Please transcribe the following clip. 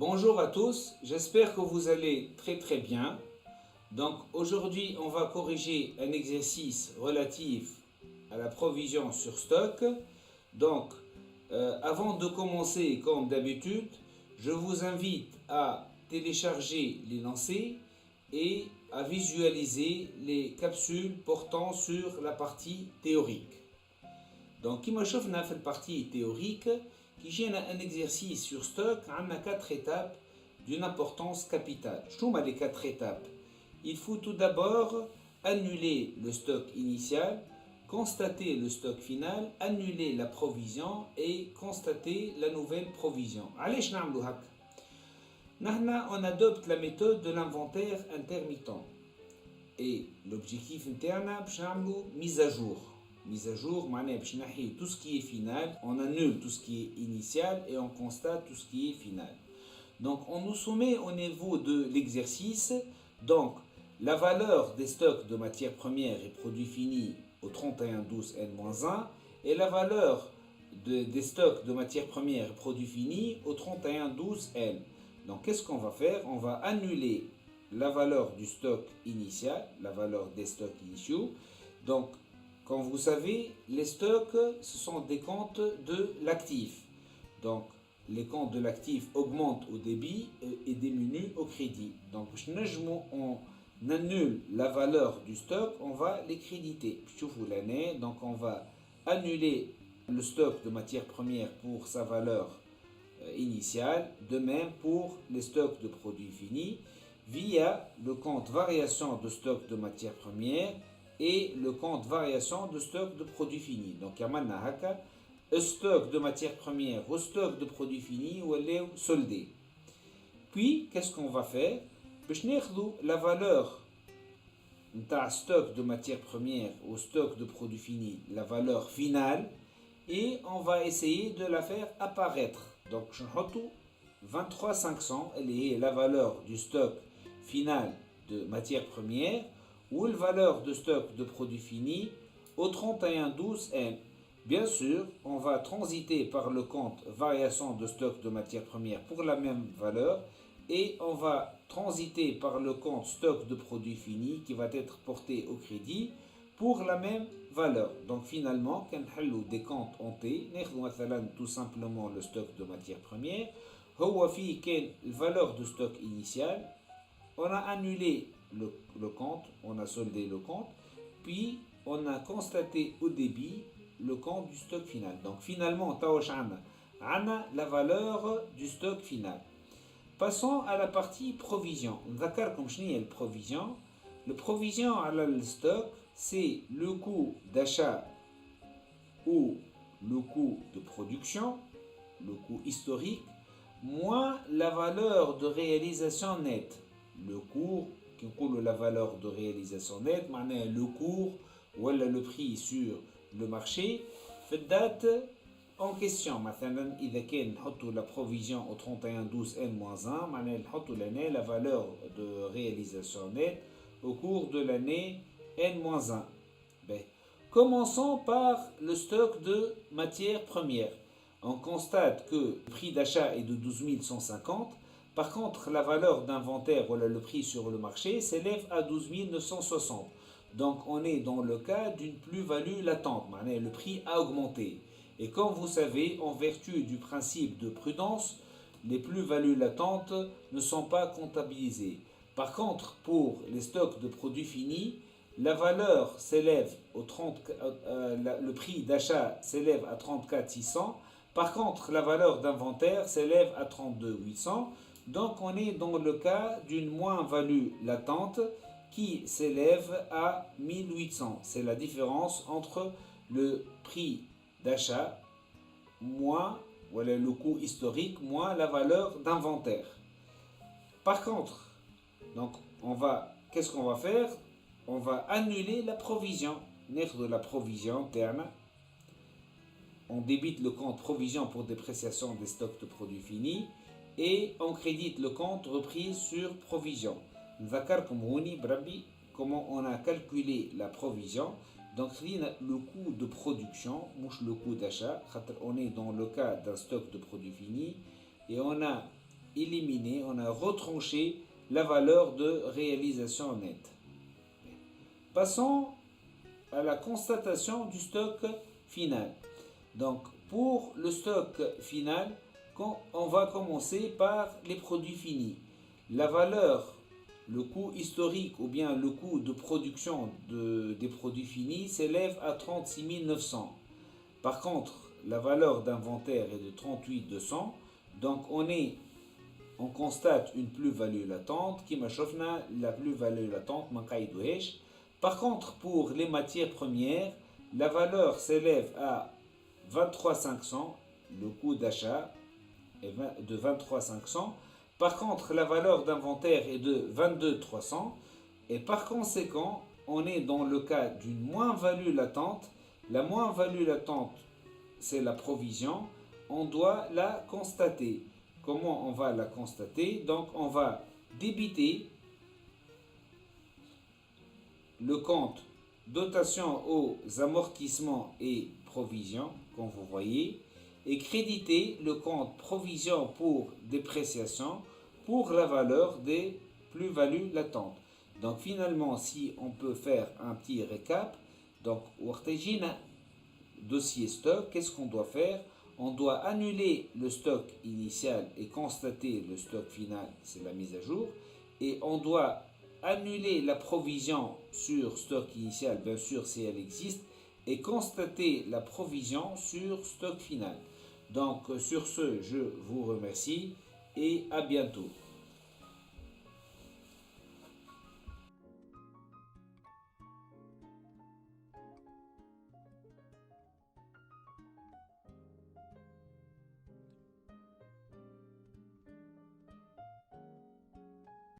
Bonjour à tous, j'espère que vous allez très bien. Donc aujourd'hui, on va corriger un exercice relatif à la provision sur stock. Donc, avant de commencer, comme d'habitude, je vous invite à télécharger l'énoncé et à visualiser les capsules portant sur la partie théorique. Donc, comme je dans la partie théorique, qui gêne un exercice sur stock, on a 4 étapes d'une importance capitale. Je trouve les 4 étapes. Il faut tout d'abord annuler le stock initial, constater le stock final, annuler la provision et constater la nouvelle provision. Allez, on adopte la méthode de l'inventaire intermittent. Et l'objectif interne, c'est mise à jour. Mise à jour, tout ce qui est final, on annule tout ce qui est initial et on constate tout ce qui est final. Donc, on nous soumet au niveau de l'exercice, donc, la valeur des stocks de matières premières et produits finis au 31-12N-1 et la valeur des stocks de matières premières et produits finis au 31-12N. Donc, qu'est-ce qu'on va faire? On va annuler la valeur du stock initial, la valeur des stocks initiaux. Donc, comme vous savez, les stocks, ce sont des comptes de l'actif. Donc, les comptes de l'actif augmentent au débit et diminuent au crédit. Donc, on annule la valeur du stock, on va les créditer. L'année, donc on va annuler le stock de matières premières pour sa valeur initiale, de même pour les stocks de produits finis, via le compte variation de stock de matières premières et le compte variation de stock de produits finis. Donc, il y a un stock de matières premières au stock de produits finis ou est soldé. Puis, qu'est-ce qu'on va faire? La valeur de stock de matières premières au stock de produits finis, la valeur finale, et on va essayer de la faire apparaître. Donc, je vais 23500, elle est la valeur du stock final de matières premières ou la valeur de stock de produits finis au 31-12N. Bien sûr, on va transiter par le compte variation de stock de matières premières pour la même valeur et on va transiter par le compte stock de produits finis qui va être porté au crédit pour la même valeur. Donc finalement, quand on a des comptes hantés, on va tout simplement le stock de matières premières. هو فيه كان valeur de stock initial, on a annulé le compte, on a soldé le compte, puis on a constaté au débit le compte du stock final. Donc finalement, on a la valeur du stock final. Passons à la partie provision. Comme je le provision. Le provision à le stock, c'est le coût d'achat ou le coût de production, le coût historique, moins la valeur de réalisation nette. Le cours, qui coule la valeur de réalisation nette, le cours ou le prix sur le marché, fait date en question. مثلا إذا كان نحطوا la provision au 31-12N-1, نحطوا l'année la valeur de réalisation nette au cours de l'année N-1. Commençons par le stock de matières premières. On constate que le prix d'achat est de 12 150. Par contre, la valeur d'inventaire, voilà, le prix sur le marché, s'élève à 12 960. Donc, on est dans le cas d'une plus-value latente. Le prix a augmenté. Et comme vous savez, en vertu du principe de prudence, les plus-values latentes ne sont pas comptabilisées. Par contre, pour les stocks de produits finis, la valeur s'élève le prix d'achat s'élève à 34 600. Par contre, la valeur d'inventaire s'élève à 32 800. Donc, on est dans le cas d'une moins-value latente qui s'élève à 1800. C'est la différence entre le prix d'achat moins voilà, le coût historique moins la valeur d'inventaire. Par contre, donc qu'est-ce qu'on va faire? On va annuler la provision. De la provision interne. On débite le compte provision pour dépréciation des stocks de produits finis et on crédite le compte reprise sur provision. Comment on a calculé la provision. Donc, le coût de production, le coût d'achat, on est dans le cas d'un stock de produits finis et on a éliminé, on a retranché la valeur de réalisation nette. Passons à la constatation du stock final. Donc, pour le stock final, on va commencer par les produits finis. La valeur, le coût historique ou bien le coût de production des produits finis s'élève à 36 900. Par contre, la valeur d'inventaire est de 38 200. Donc, on constate une plus-value latente qui m'a chauffé la plus-value latente. Par contre, pour les matières premières, la valeur s'élève à 23 500, le coût d'achat est de 23 500. Par contre, la valeur d'inventaire est de 22 300. Et par conséquent, on est dans le cas d'une moins-value latente. La moins-value latente, c'est la provision. On doit la constater. Comment on va la constater? Donc, on va débiter le compte dotation aux amortissements et provisions, comme vous voyez, et créditer le compte provision pour dépréciation pour la valeur des plus-values latentes. Donc finalement, si on peut faire un petit récap, donc dossier stock, qu'est-ce qu'on doit faire? On doit annuler le stock initial et constater le stock final, c'est la mise à jour, et on doit annuler la provision sur stock initial, bien sûr si elle existe, et constater la provision sur stock final. Donc sur ce, je vous remercie et à bientôt.